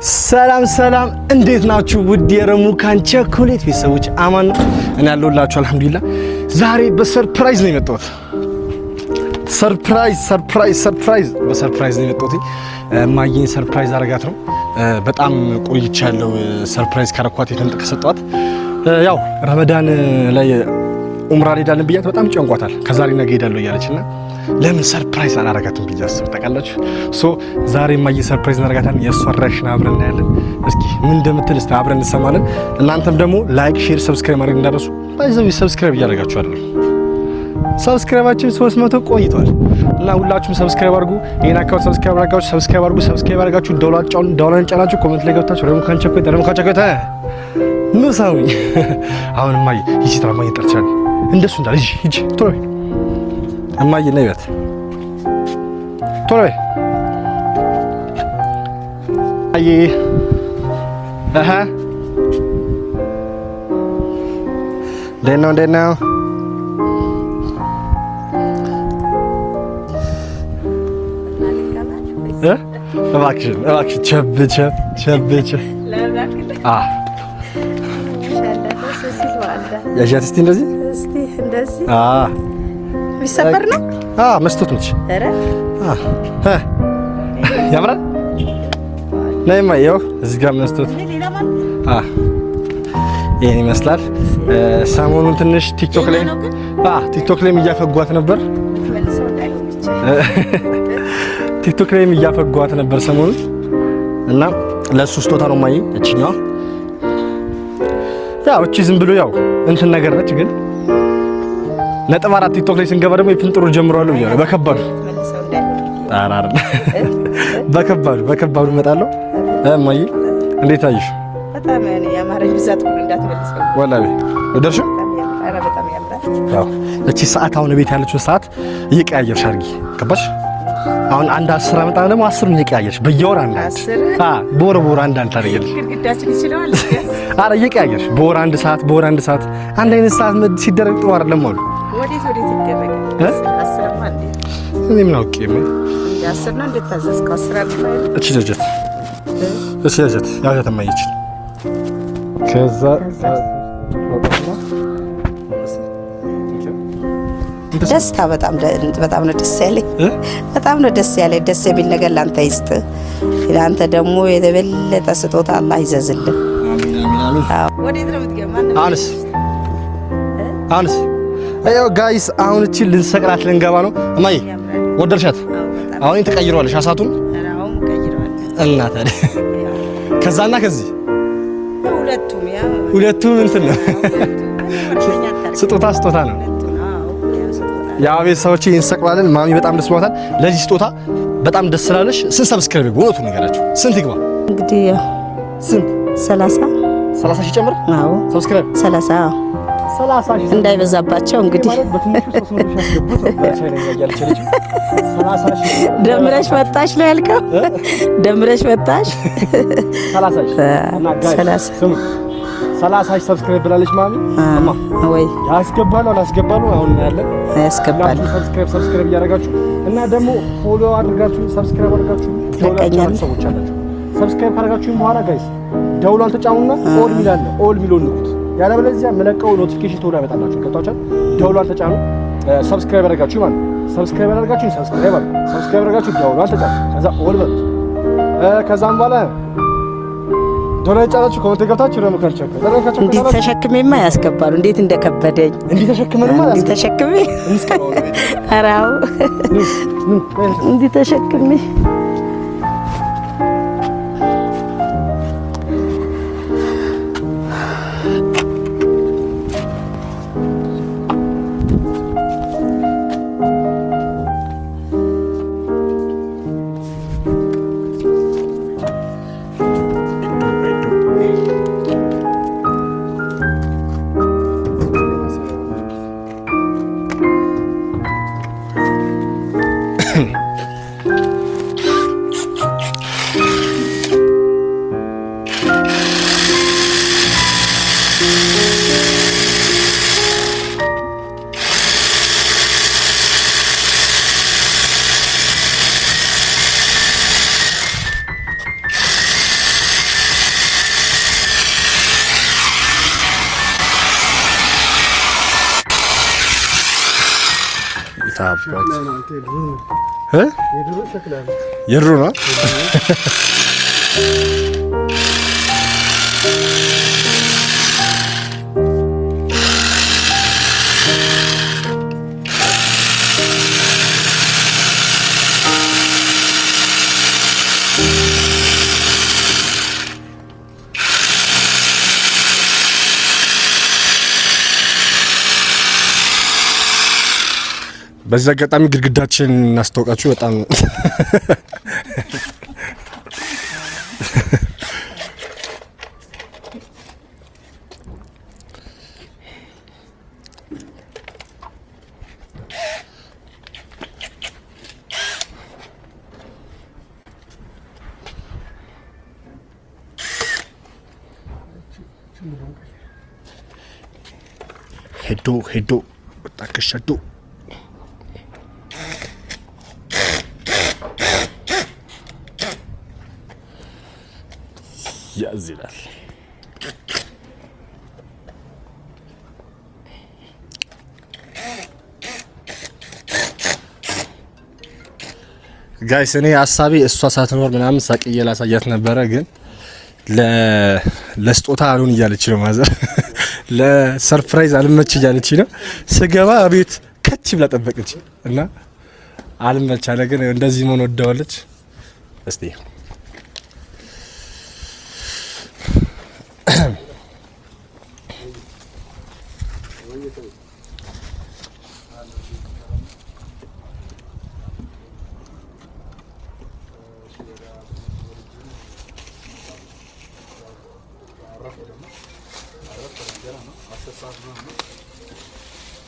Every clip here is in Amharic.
ሰላም እንዴት ናችሁ? ውድ የረሙካን ቸኮሌት ቤተሰቦች አማን እና ያለውላችሁ አልሐምዱሊላህ። ዛሬ በሰርፕራይዝ ነው የመጣሁት። ሰርፕራይዝ በሰርፕራይዝ ነው የመጣሁት። ማየኝ ሰርፕራይዝ አረጋት ነው። በጣም ቆይቻለሁ ሰርፕራይዝ ካረኳት የተንጠቀ ሰጧት። ያው ረመዳን ላይ ኡምራ ሄዳለን ብያት በጣም ጨንቋታል። ከዛሬ ነገ ሄዳለሁ እያለችና ለምን ሰርፕራይዝ አላረጋትም ብዬ አስብ ታውቃላችሁ። ዛሬ ማየ ሰርፕራይዝ እናረጋታለን። የእሷ ሪአክሽን አብረን እናያለን። እስኪ ምን እንደምትል እስቲ አብረን እንሰማለን። እናንተም ደግሞ ላይክ፣ ሼር፣ ሰብስክራይብ ማድረግ እንዳትረሱ። ባይዘው ሰብስክራይብ እያደረጋችሁ አይደል? ሰብስክራይባችን 300 ቆይቷል እና ሁላችሁም ሰብስክራይብ አድርጉ። ይሄን አካውንት ሰብስክራይብ አድርጋችሁ ሰብስክራይብ አድርጋችሁ ደውላን ጫናችሁ ኮሜንት ላይ ገብታችሁ ረሙካን ቸኮሌት ኑ ሳሚ። አሁን ማየ ይሲታ ማየ ጠርቻለሁ። እንደሱ እንዳል ሂጂ ቶሎ እማዬ ነይ በት ቶሎ አይ እንዴት ነው እባክሽን ቸብቸ ያዣት እስቲ እንደዚህ ቢሰበር ነው መስጠት ነች። ያምራል። ነይማ ይኸው እዚህ ጋር መስጠት ይሄን ይመስላል። ሰሞኑን ትንሽ ቲክቶክ ላይም እያፈጓት ነበር ሰሞኑን እና ለሱ ስጦታ ነው ማይ እቺኛው ያው እቺ ዝም ብሎ ያው እንትን ነገር ነች ግን ነጥብ 4 ቲክቶክ ላይ ስንገባ ደግሞ የፍንጥሩ ጀምሯል ብዬ ነው በከባዱ በከባዱ እመጣለሁ። እማዬ እንዴት አየሽ? በጣም ያማረኝ ብዛት ሁሉ እንዳትመልሰው ወላሂ ወደርሽ? ኧረ በጣም ያምራል። ያው እቺ ሰዓት አሁን ቤት ያለችው ሰዓት እየቀያየርሽ አድርጊ ገባሽ? አሁን አንድ 10 አመጣ ደግሞ 10 ምን እየቀያየርሽ በየወር አንድ በወር አንድ ታደርጊያለሽ። ግድግዳችን ይችላል። ኧረ እየቀያየርሽ በወር አንድ ሰዓት አንድ አይነት ሰዓት ሲደረግ ጥሩ አይደለም አሉ። ወዴት ይደረጋል? 10 ማለት እኔ ምን አውቄ ምን 10 ነው እንደታዘዝከው 10 አይደል? እቺ ልጅት ያው ተማይች ከዛ ደስታ በጣም ነው ደስ ያለኝ። በጣም ነው ደስ ያለኝ። ደስ የሚል ነገር ላንተ ይስጥ። ላንተ ደግሞ የተበለጠ ስጦታ አላህ ይዘዝልን። አሜን። ወዴት ነው የምትገባ? አንስ አዮ ጋይስ አሁን እቺ ልንሰቅላት ልንገባ ነው። እማዬ ወደርሻት? አሁን ተቀይሯል ሻሳቱን እና ታዲያ ከዛና ከዚህ ሁለቱም እንትን ነው ስጦታ ነው። ያው ቤተሰቦቼ እንሰቅላለን። ማሚ በጣም ደስ ብሏታል። ለዚህ ስጦታ በጣም ደስ ስላለሽ ስንት ሰብስክራይብ ይገባ? እውነቱን ንገራችሁ። ስንት ይገባ? እንግዲህ ስንት 30 ሺህ ጨምር። አዎ ሰብስክራይብ 30 ሺህ እንዳይበዛባቸው እንግዲህ ደምረሽ መጣሽ ነው ያልከው። ደምረሽ መጣሽ 30 ሺህ ሰብስክራይብ ብላለች ማሚ። አማ ወይ ያስገባሉ አሁን ያለን ያስገባሉ። ሰብስክራይብ እያደረጋችሁ እና ደግሞ ፎሎ አድርጋችሁ ሰብስክራይብ አድርጋችሁ ሰዎች አላችሁ። ሰብስክራይብ ካደረጋችሁ በኋላ ጋይስ ደውሏን ተጫኑና ኦል ሚሊዮን ንኩት። ያለበለዚያ መለቀው ኖቲፊኬሽን ቶሎ ያመጣላችሁ። ገብታችኋል? ደውሏን ተጫኑ። ሰብስክራይብ አድርጋችሁ ማለት ሰብስክራይብ አድርጋችሁ ደውሏን ተጫኑ። ከዛ ኦል በሉት። ከዛም በኋላ ዶላር ጫናችሁ ኮሜንት ገብታችሁ ረሙካን ቸኮሌት እንዴት ተሸክሜማ ያስገባሉ። እንዴት እንደከበደኝ እንዴት ተሸክሜ አራው እንዴት ተሸክሜ የታባት የድሮ ነው። በዚህ አጋጣሚ ግድግዳችን እናስተዋውቃችሁ። በጣም ሄዶ ታከሻዶ ያዝላል። ጋይስ እኔ ሀሳቤ እሷ ሳትኖር ምናምን ሳቅዬ ላሳያት ነበረ፣ ግን ለስጦታ አሉን እያለች ነው ማዘር ለሰርፕራይዝ አልመች እያለች ነው። ስገባ ቤት ከች ብላ ጠበቀች እና አልመች አለ። ግን እንደዚህ መሆን ወደዋለች። እስቲ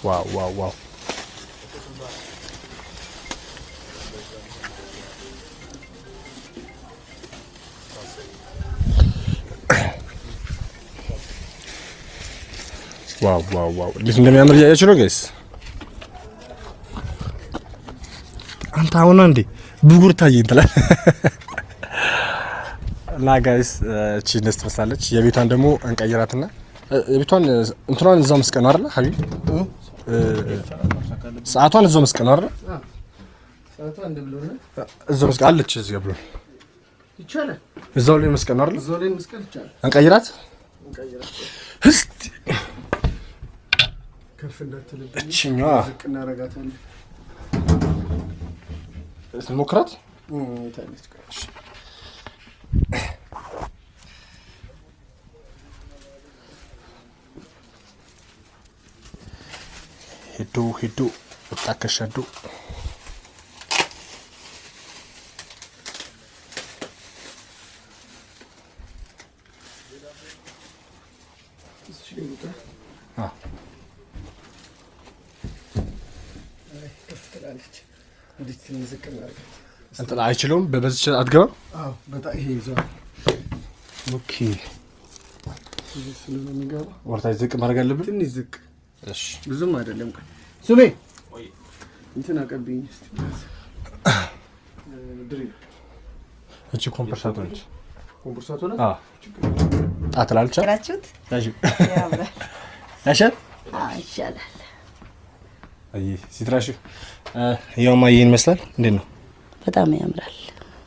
ዋው እንዴት እንደሚያምር እያያችሁ ነው ጋይስ። አንተ አሁን እንዴ ብጉር ታየኝ ትላለህ እና ጋይስ እቺ ነስት ትመስላለች። የቤቷን ደግሞ እንቀይራትና የቤቷን እንትኗን እዛው መስቀል ነው አይደል ሀቢብ? ሰዓቷን እዛው መስቀል ነው አይደል? ሰዓቷን እንደብሎ ነው እዛው መስቀል አለች። እዚህ ጋር ብሎ ይቻላል። እዛው ላይ መስቀል ነው አይደል? እዛው ላይ መስቀል ይቻላል። እንቀይራት እስቲ ከፍ እንዳትልብኝ እቺኛዋ ዝቅ እናረጋታለን። እስቲ ሞክራት ታለች ጋሽ ሄዶ ታከሻዶ እንትን አይችለውም። በበዚህ አትገባም። አዎ በጣም ይሄ ይዟል። ኦኬ ስለዚህ ነው የሚገባው። ወርታች ዝቅ ማድረግ አለብን። ትንሽ ዝቅ። እሺ ብዙም አይደለም። ሱቤ እንትን አቀብኝ እስቲ ድሪል። እቺ ኮምፕረሳቶ ነች። ኮምፕረሳቶ ነች። አዎ አትላልቻ አራችሁት። ታጂ ያሻል ይሻላል። አይ ሲትራሽ ያው ማየን ይመስላል። እንዴት ነው? በጣም ያምራል።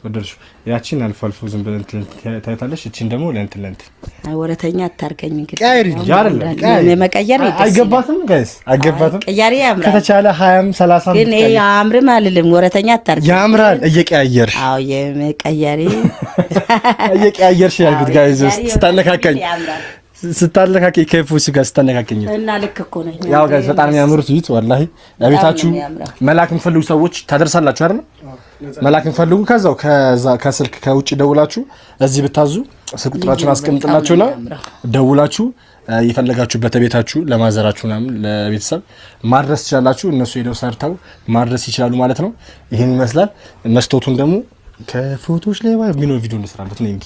ወደርሽ ያቺን አልፎ አልፎ ዝም ብለን ታይታለሽ። እቺን ደግሞ ለእንትን ወረተኛ አታርገኝ። እንግዲህ ቀይሪ ያርል ለመቀየር አይገባትም ጋይስ፣ አይገባትም። ቀያሪ ያምራል። ከተቻለ 20 30 ግን ያምርም አልልም። ወረተኛ አታርገኝ። ያምራል። እየቀያየርሽ አዎ የመቀየሪ እየቀያየርሽ ያልኩት ጋይስ ስታነካከኝ ስታለካከኝ ከፉስ ጋር ስታነካከኝ እና ልክ እኮ ነው። ያው ጋይስ በጣም የሚያምሩት ይት ወላሂ ለቤታችሁ መላክ የምትፈልጉ ሰዎች ታደርሳላችሁ አይደል? መላክ የምትፈልጉ ከስልክ ከውጭ ደውላችሁ እዚህ ብታዙ ስልክ ቁጥራችሁን አስቀምጥላችሁና ደውላችሁ የፈለጋችሁበት ቤታችሁ ለማዘራችሁ ምናምን ለቤተሰብ ማድረስ ትችላላችሁ። እነሱ ሄደው ሰርተው ማድረስ ይችላሉ ማለት ነው። ይሄን ይመስላል። መስቶቱን ደግሞ ከፎቶዎች ላይ ምን ቪዲዮ እንስራበት ነው እንጂ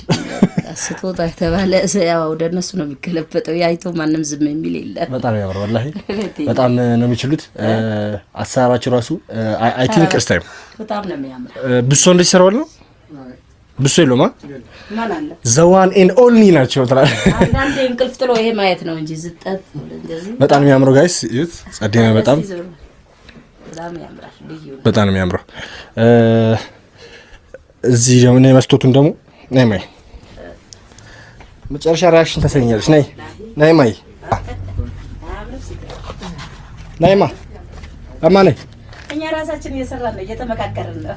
ስጦታ ተባለ ያው ወደ እነሱ ነው የሚገለበጠው። ያይቶ ማንም ዝም የሚል የለም። በጣም ያምራል ወላሂ በጣም ነው የሚችሉት። አሰራራቸው ራሱ አይ ቲንክ ስታይም በጣም ነው የሚያምረው። ብሶ እንደሰራው ነው ብሶ ይሎማ ማን አለ ዘዋን ኤንድ ኦንሊ ናቸው ተራ አንዳንዴ እንቅልፍ ጥሎ ይሄ ማየት ነው እንጂ ዝጠት እንደዚህ በጣም የሚያምረው ጋይስ እዩት። ጸዴና በጣም በጣም ነው የሚያምረው። እዚህ ደግሞ ነው መስቶቱን ደግሞ ነይ ማይ መጨረሻ ሪአክሽን ተሰኛለች። ነይ ማይ ነይማ አማ ነይ። እኛ ራሳችን እየሰራን ነው እየተመካከርን ነው።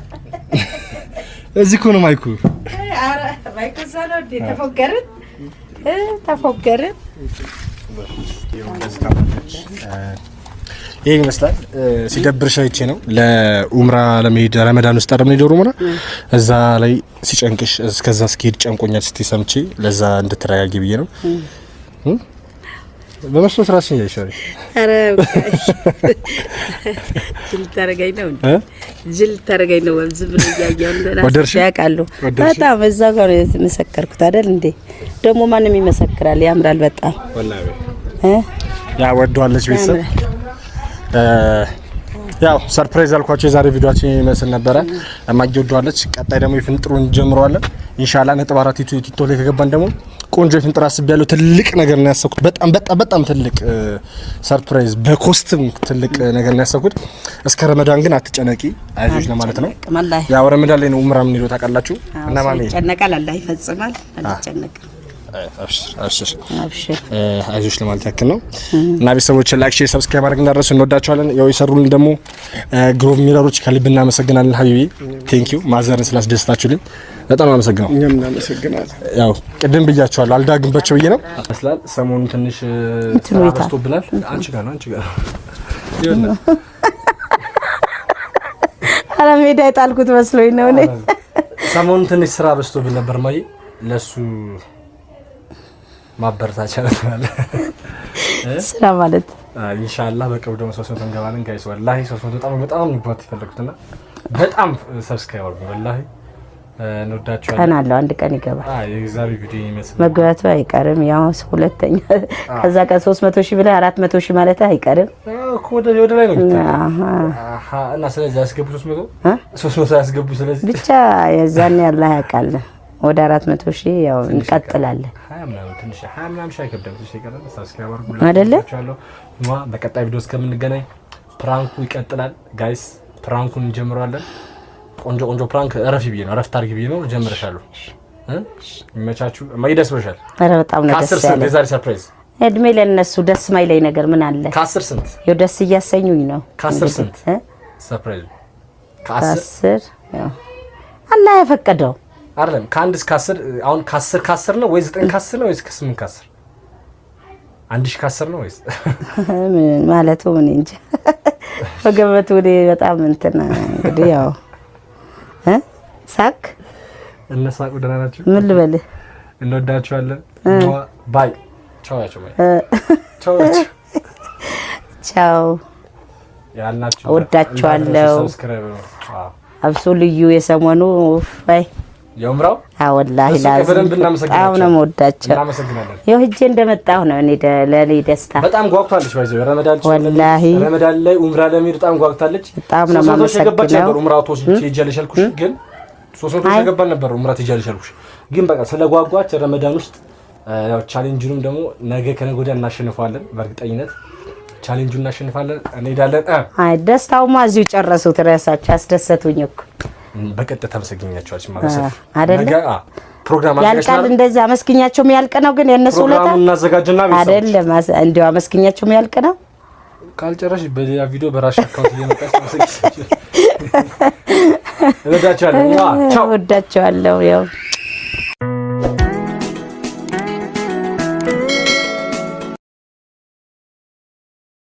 እዚህ እኮ ነው ማይኩ። አረ ማይኩ ሳለው ተፎገርን ይሄ ይመስላል። ሲደብርሽ አይቼ ነው ለኡምራ ለመሄድ ረመዳን ውስጥ አይደል ነው ኡምራ እዛ ላይ ሲጨንቅሽ እስከዛ እስኪሄድ ጨንቆኛል ስትይ ሰምቼ ለዛ እንድትረጋጊ ብዬ ነው። በመስሎት ራስሽን ያይሻል። አረ ጅል ታረጋኝ ነው ዝም ብሎ ያያው እንደራስ ያቃሉ። በጣም እዛ ጋር የተመሰከርኩት አይደል እንዴ? ደግሞ ማንም ይመሰክራል። ያምራል በጣም ወላሂ ያ ወዷለች ቤተሰብ። ያው ሰርፕራይዝ አልኳችሁ የዛሬ ቪዲዮአችን ይመስል ነበረ። ማጊ ወዷለች። ቀጣይ ደግሞ የፍንጥሩን ጀምሯለን ኢንሻአላህ። ነጥብ 4 ቲክቶክ ላይ ከገባን ደግሞ ቆንጆ የፍንጥር አስቤያለሁ። ትልቅ ነገር ነው ያሰብኩት። በጣም ትልቅ ሰርፕራይዝ በኮስትም ትልቅ ነገር ነው ያሰብኩት። እስከ ረመዳን ግን አትጨነቂ አይዞሽ ለማለት ነው። ያው ረመዳን ላይ ነው ኡምራ ምን ይለው ታውቃላችሁ። እና ማሚ ጨነቃል አላህ ይፈጽማል። አልጨነቅም አብሽር አይዞሽ ለማለት ያክል ነው። እና ቤተሰቦች ላይክ፣ ሼር፣ ሰብስክራይብ ማድረግ እንዳትረሱ። እንወዳችኋለን። ያው ይሰሩልን ደግሞ ግሮቭ ሚረሮች ከልብ እናመሰግናለን። ሀቢቢ ቴንክ ዩ ማዘርን ስላስደስታችሁልኝ በጣም አመሰግናለሁ። እኛም እናመሰግናለን። ያው ቅድም ብያችኋለሁ አልዳግምባቸው ብዬ ነው መስላል። ሰሞኑን ትንሽ ስራ በዝቶብናል። አንቺ ጋር ይኸውና አረ ሜዳ የጣልኩት መስሎኝ ነው እኔ። ሰሞኑን ትንሽ ስራ በዝቶብን ነበር ማይ ለሱ ማበረታቻ ነበር ስራ ማለት ኢንሻአላህ በቅርቡ ደግሞ 300 እንገባለን ጋይስ። ወላሂ 300 በጣም ንባት ይፈልጉትና በጣም ሰብስክራይብ አድርጉ። ወላሂ እንወዳችኋለን። ቀን አለው አንድ ቀን ይገባል። የዛሬ ቪዲዮ ይመስል መግባቱ አይቀርም። ያው ሁለተኛ ከዛ ቀን 300 ሺህ ብለ 400 ሺህ ማለት አይቀርም እኮ ወደ ላይ ነው እና ስለዚህ ያስገቡ 300 ያስገቡ። ስለዚህ ብቻ የዛን ያላህ ያውቃል። ወደ 400 ሺህ ያው እንቀጥላለን። 20 ምናምን ሺህ አይከብድም። ይቀርላል። ሰብስክራይብ አድርጉ አይደለ? በቀጣይ ቪዲዮ እስከምንገናኝ ፕራንኩ ይቀጥላል ጋይስ። ፕራንኩን እንጀምራለን። ቆንጆ ፕራንክ እረፊ ብዬ ነው እረፍት አድርጊ ብዬ ነው ጀምረሻለሁ። ይመቻችሁ። ማይደስ ብለሻል። ኧረ በጣም ነው ደስ ያለኝ። የዛሬ ሰርፕራይዝ እድሜ ለነሱ ደስ ማይለኝ ነገር ምን አለ? ከ10 ስንት ይው ደስ እያሰኙኝ ነው። ከ10 ስንት ሰርፕራይዝ? ከ10 ያው አላህ ያፈቀደው አይደለም። ከ1 እስከ 10 አሁን ከ10 ነው ወይስ 9 ከ10 ነው ወይስ ከ8 ከ10? 1000 ከ10 ነው ወይስ ማለቱ ምን እንጂ ወገበቱ በጣም እንትና እንግዲህ ያው ሳክ እነሳቁ ደህና ናችሁ? ምን ልበልህ? እንወዳችኋለን። ባይ ቻው ያልናችሁ ወዳችኋለሁ። አብሶ ልዩ የሰሞኑ ባይ የኡምራው ወላሂ ላዝም በጣም ነው የምወዳቸው። ያው ሂጄ እንደመጣሁ ነው እኔ ለኔ ደስታ በጣም ጓጉታለች። ባይዘው ወላሂ ረመዳን ላይ ኡምራ ለሚሄድ በጣም ጓጉታለች። በጣም ነው የማመሰግነው። ኡምራው ትሄጃለሽ አልኩሽ፣ ግን 300 ተገባል ነበር ኡምራ ትሄጃለሽ አልኩሽ፣ ግን በቃ ስለጓጓች ረመዳን ውስጥ ያው ቻሌንጁንም ደግሞ ነገ ከነገ ወዲያ እናሸንፋለን። በእርግጠኝነት ቻሌንጁን እናሸንፋለን፣ እንሄዳለን። ደስታውማ እዚሁ ጨረሱት። ራሳቸው አስደሰቱኝ እኮ በቀጥታ ተመስገኛቸዋች ማለት ነው አይደል? ፕሮግራም ያልቃል እንደዛ አመስግኛቸው የሚያልቅ ነው። ግን የነሱ ለታ ፕሮግራሙን እናዘጋጅና አይደለም እንዴው አመስግኛቸው የሚያልቅ ነው። ካልጨረሽ በሌላ ቪዲዮ በራሽ አካውንት እየመጣች ተመስገኛቸው። እወዳቸዋለሁ። ቻው። እወዳቸዋለሁ ያው